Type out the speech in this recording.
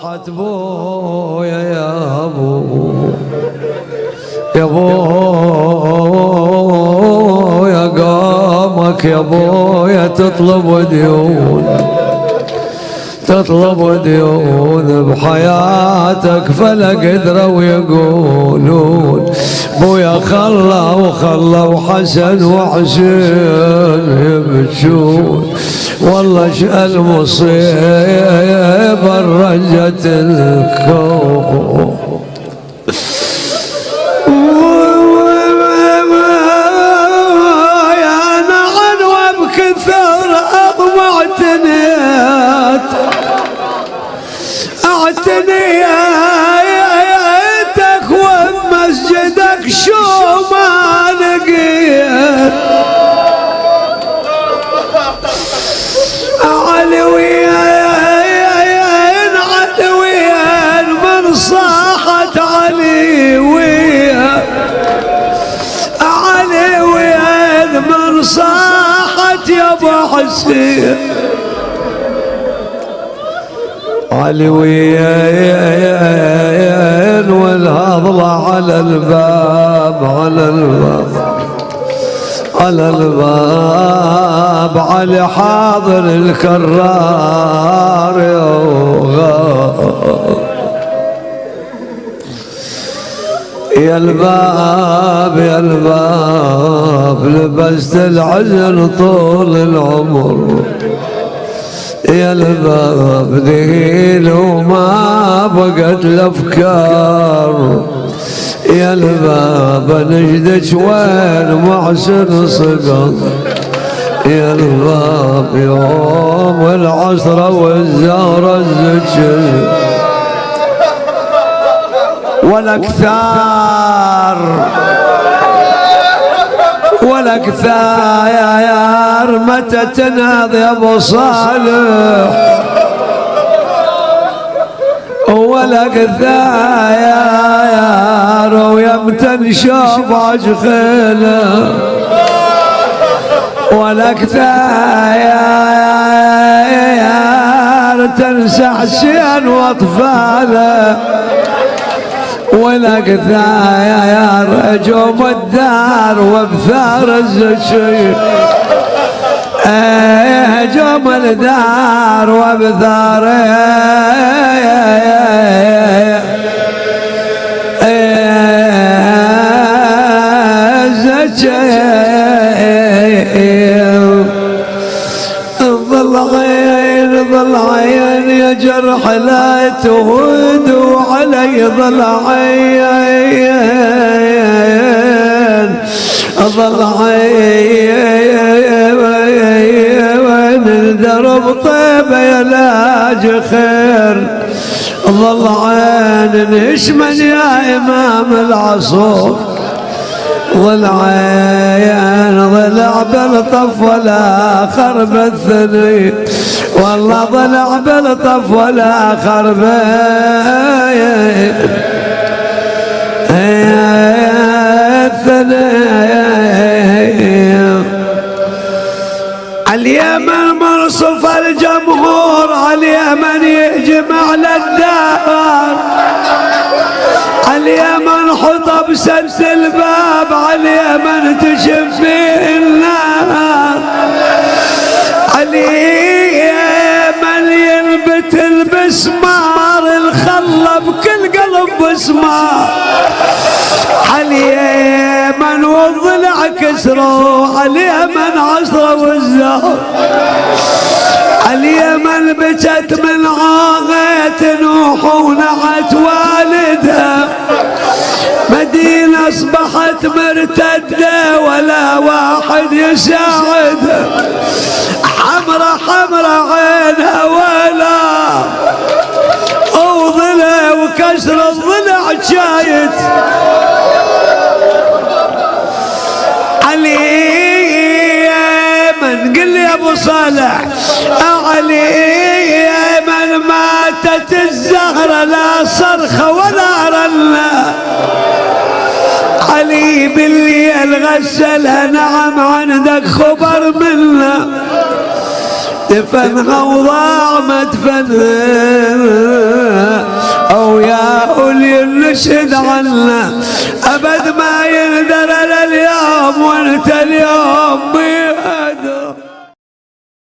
راحت بويا يا ابو يا بويا قامك يا بويا تطلب ديون بحياتك فلا قدروا يقولون بويا خلوا حسن وحسين يبكون والله شأن مصيبة رجت الكون يا نعن وبكثر اعتنيتك وبمسجدك شو ما لقيت علويين من صاحت علويين من صاحت يا ابو حسين علويين والهضلة على الباب علي حاضر الكرار يا الباب لبست العزل طول العمر يا الباب ذيل وما بقت الافكار يا الباب نجدك وين محسن صقر يا الباب يوم العصر والزهر الزكر والاكثار متى تنهض يا ابو صالح والاكثار ويمتى نشوف عجخيله والاكثار تنسى حسين واطفاله والاكثار هجوم الدار وبثار الزكي هجوم الدار وبثار الزكي ظل عين يا جرح لا تهد علي ظل عين الدرب طيب يا لاج خير ظل عين نشمن يا امام العصور ظل عين ضلع بالطف ولا خرب الثني والله ضلع بالطف ولا خرب الثني اليمن مرصف الجمهور اليمن يهجم على الدار اليمن حطب سد الباب اليمن تشف فيه النار اليمن ينبت البسمار الخلة بكل قلب بسمار اليمن والضلع كسروا اليمن عصروا والزهر اليمن بكت من عاغيت نوح ونعت والدها مدينة اصبحت مرتدة ولا واحد يساعدها حمرة عينها ولا وضلع وكسر الضلع جايت اليمن قل لي يا ابو صالح اليمن ماتت الزهرة لا صرخة ولا رنة علي بالليل غسلها نعم عندك خبر منا دفنها وضاع ما دفنها ويا أولي النشد عنا أبد ما يندر لليوم وانت اليوم